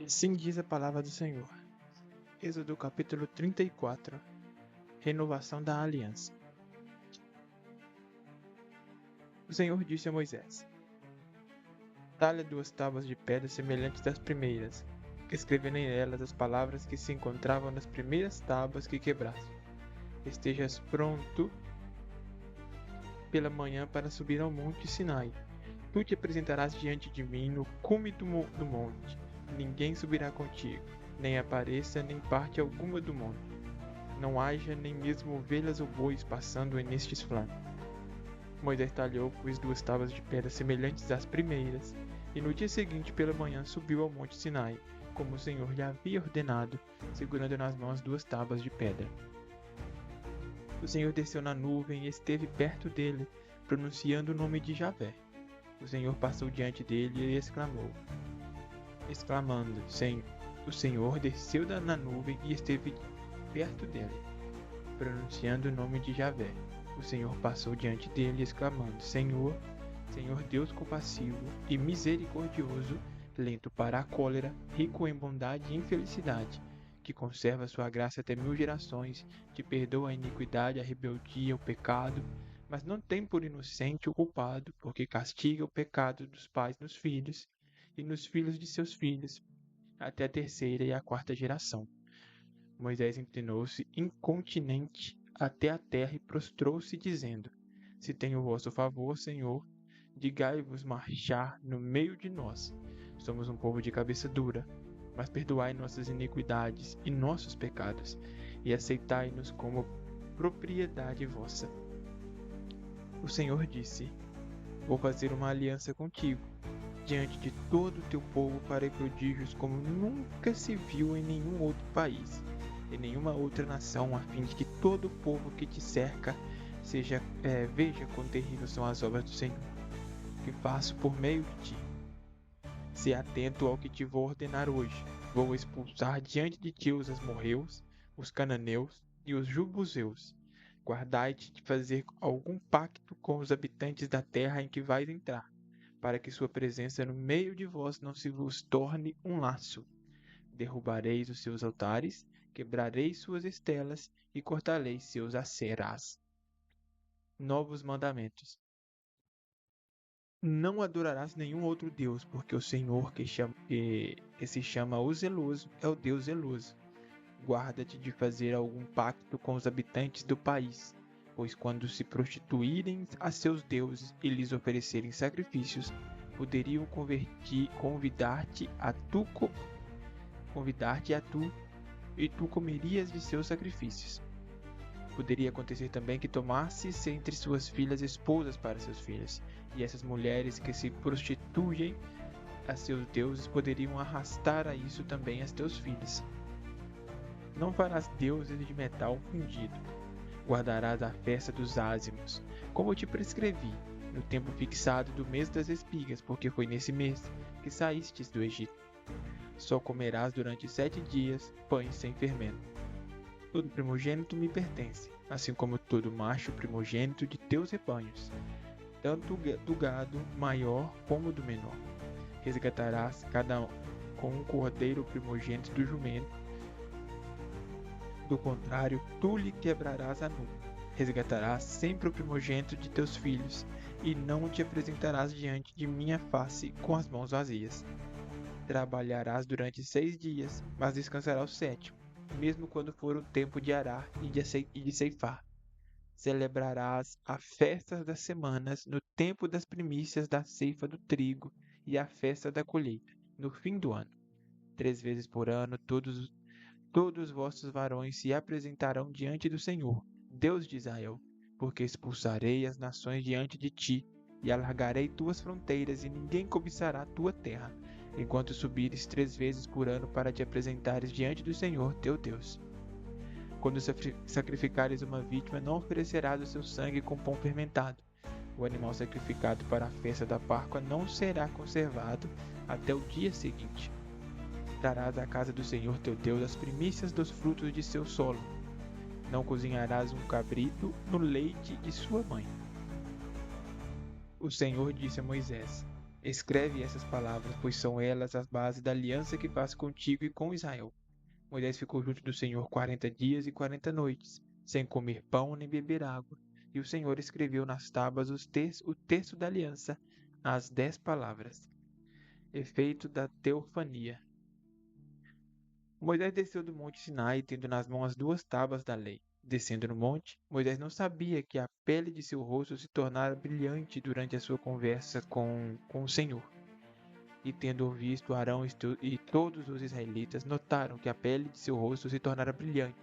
Assim diz a palavra do Senhor. Êxodo capítulo 34. Renovação da aliança. O Senhor disse a Moisés: talha 2 tábuas de pedra semelhantes às primeiras, escrevendo nelas as palavras que se encontravam nas primeiras tábuas que quebraste. Estejas pronto pela manhã para subir ao monte Sinai. Tu te apresentarás diante de mim no cume do monte. Ninguém subirá contigo, nem apareça nem parte alguma do monte. Não haja nem mesmo ovelhas ou bois passando nestes flancos. Moisés talhou, pois, 2 tábuas de pedra semelhantes às primeiras, e no dia seguinte pela manhã subiu ao monte Sinai, como o Senhor lhe havia ordenado, segurando nas mãos 2 tábuas de pedra. O Senhor desceu na nuvem e esteve perto dele, pronunciando o nome de Javé. O Senhor passou diante dele e exclamando, o Senhor desceu na nuvem e esteve perto dele, pronunciando o nome de Javé. O Senhor passou diante dele, exclamando, Senhor, Deus compassivo e misericordioso, lento para a cólera, rico em bondade e em felicidade, que conserva sua graça até 1000 gerações, que perdoa a iniquidade, a rebeldia, o pecado, mas não tem por inocente o culpado, porque castiga o pecado dos pais nos filhos, e nos filhos de seus filhos, até a 3ª e a 4ª geração. Moisés inclinou-se incontinenti até a terra e prostrou-se, dizendo, se tenho o vosso favor, Senhor, digai-vos marchar no meio de nós. Somos um povo de cabeça dura, mas perdoai nossas iniquidades e nossos pecados, e aceitai-nos como propriedade vossa. O Senhor disse, vou fazer uma aliança contigo. Diante de todo o teu povo farei prodígios como nunca se viu em nenhum outro país, em nenhuma outra nação, a fim de que todo o povo que te cerca veja quão terríveis são as obras do Senhor, que faço por meio de ti. Se atento ao que te vou ordenar hoje. Vou expulsar diante de ti os amorreus, os cananeus e os jebuseus. Guardai-te de fazer algum pacto com os habitantes da terra em que vais entrar, para que sua presença no meio de vós não se vos torne um laço. Derrubareis os seus altares, quebrareis suas estelas e cortareis seus acerás. Novos mandamentos. Não adorarás nenhum outro Deus, porque o Senhor que se chama o Zeloso é o Deus zeloso. Guarda-te de fazer algum pacto com os habitantes do país, pois quando se prostituírem a seus deuses e lhes oferecerem sacrifícios, poderiam convidar-te a tu e tu comerias de seus sacrifícios. Poderia acontecer também que tomasses entre suas filhas esposas para seus filhos, e essas mulheres que se prostituem a seus deuses poderiam arrastar a isso também as teus filhos. Não farás deuses de metal fundido. Guardarás a festa dos ázimos, como eu te prescrevi, no tempo fixado do mês das espigas, porque foi nesse mês que saístes do Egito. Só comerás durante 7 dias pães sem fermento. Todo primogênito me pertence, assim como todo macho primogênito de teus rebanhos, tanto do gado maior como do menor. Resgatarás cada um com um cordeiro primogênito do jumento. Do contrário, tu lhe quebrarás a nuca. Resgatarás sempre o primogênito de teus filhos, e não te apresentarás diante de minha face com as mãos vazias. Trabalharás durante 6 dias, mas descansarás o 7º, mesmo quando for o tempo de arar e de ceifar. Celebrarás a festa das semanas no tempo das primícias da ceifa do trigo e a festa da colheita, no fim do ano. 3 vezes por ano, todos os vossos varões se apresentarão diante do Senhor, Deus de Israel, porque expulsarei as nações diante de ti, e alargarei tuas fronteiras, e ninguém cobiçará tua terra, enquanto subires 3 vezes por ano para te apresentares diante do Senhor teu Deus. Quando sacrificares uma vítima, não oferecerás o seu sangue com pão fermentado. O animal sacrificado para a festa da Páscoa não será conservado até o dia seguinte. Darás à casa do Senhor teu Deus as primícias dos frutos de seu solo. Não cozinharás um cabrito no leite de sua mãe. O Senhor disse a Moisés: Escreve essas palavras, pois são elas as bases da aliança que faço contigo e com Israel. Moisés ficou junto do Senhor 40 dias e 40 noites, sem comer pão nem beber água. E o Senhor escreveu nas tábuas o texto da aliança, as 10 palavras. Efeito da teofania. Moisés desceu do monte Sinai, tendo nas mãos as 2 tábuas da lei. Descendo no monte, Moisés não sabia que a pele de seu rosto se tornara brilhante durante a sua conversa com o Senhor. E tendo visto Arão e todos os israelitas, notaram que a pele de seu rosto se tornara brilhante,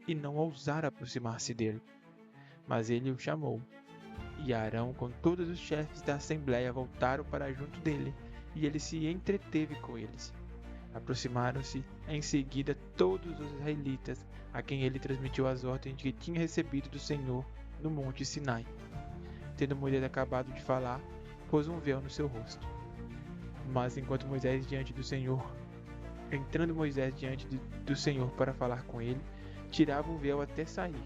e não ousaram aproximar-se dele. Mas ele o chamou. E Arão, com todos os chefes da assembleia, voltaram para junto dele, e ele se entreteve com eles. Aproximaram-se em seguida todos os israelitas, a quem ele transmitiu as ordens que tinha recebido do Senhor no monte Sinai. Tendo Moisés acabado de falar, pôs um véu no seu rosto. Mas enquanto Moisés diante do Senhor, entrando Moisés diante do Senhor para falar com ele, tirava o véu até sair.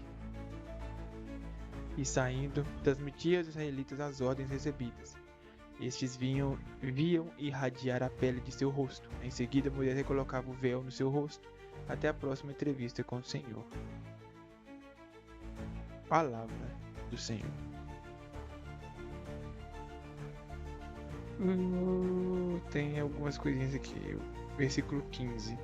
E saindo, transmitia aos israelitas as ordens recebidas. Estes viam irradiar a pele de seu rosto. Em seguida, Moisés recolocava o véu no seu rosto, até a próxima entrevista com o Senhor. Palavra do Senhor. Tem algumas coisinhas aqui. Versículo 15.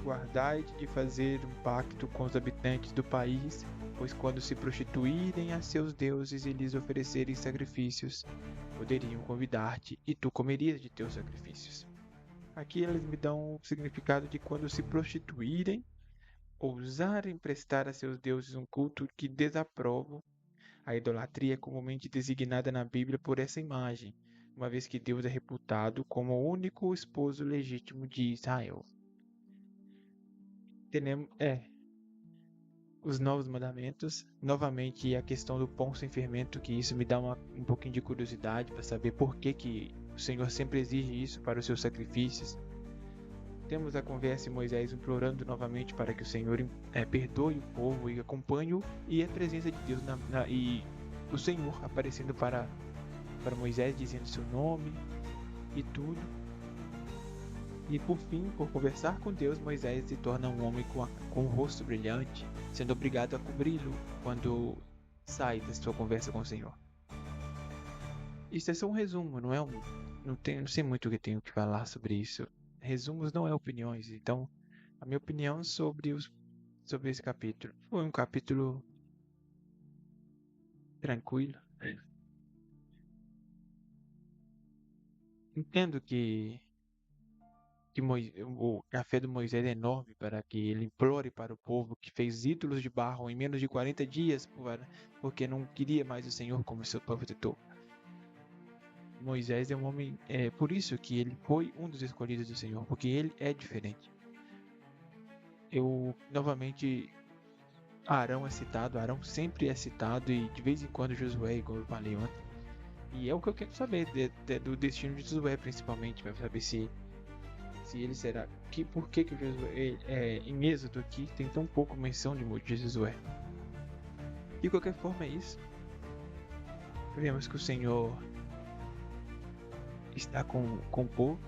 Guardai de fazer um pacto com os habitantes do país, pois quando se prostituírem a seus deuses e lhes oferecerem sacrifícios, poderiam convidar-te e tu comerias de teus sacrifícios. Aqui eles me dão o significado de quando se prostituírem, ousarem prestar a seus deuses um culto que desaprovam. A idolatria é comumente designada na Bíblia por essa imagem, uma vez que Deus é reputado como o único esposo legítimo de Israel. Os novos mandamentos, novamente a questão do pão sem fermento, que isso me dá um pouquinho de curiosidade para saber por que o Senhor sempre exige isso para os seus sacrifícios. Temos a conversa de Moisés implorando novamente para que o Senhor perdoe o povo e acompanhe-o, e a presença de Deus e o Senhor aparecendo para Moisés, dizendo seu nome e tudo. E por fim, por conversar com Deus, Moisés se torna um homem com o rosto brilhante, sendo obrigado a cobri-lo quando sai da sua conversa com o Senhor. Isso é só um resumo, não sei muito o que tenho que falar sobre isso. Resumos não é opiniões, então a minha opinião sobre esse capítulo foi um capítulo tranquilo. Entendo que a fé do Moisés é enorme para que ele implore para o povo que fez ídolos de barro em menos de 40 dias, porque não queria mais o Senhor como seu protetor. Moisés é um homem, por isso que ele foi um dos escolhidos do Senhor, porque ele é diferente. Novamente, Arão sempre é citado, e de vez em quando Josué, igual eu falei ontem. E é o que eu quero saber do destino de Josué, principalmente, para saber se ele será. Por que o Josué, em Êxodo aqui, tem tão pouco menção de Josué? De qualquer forma, é isso. Vemos que o Senhor está com o povo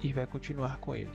e vai continuar com ele.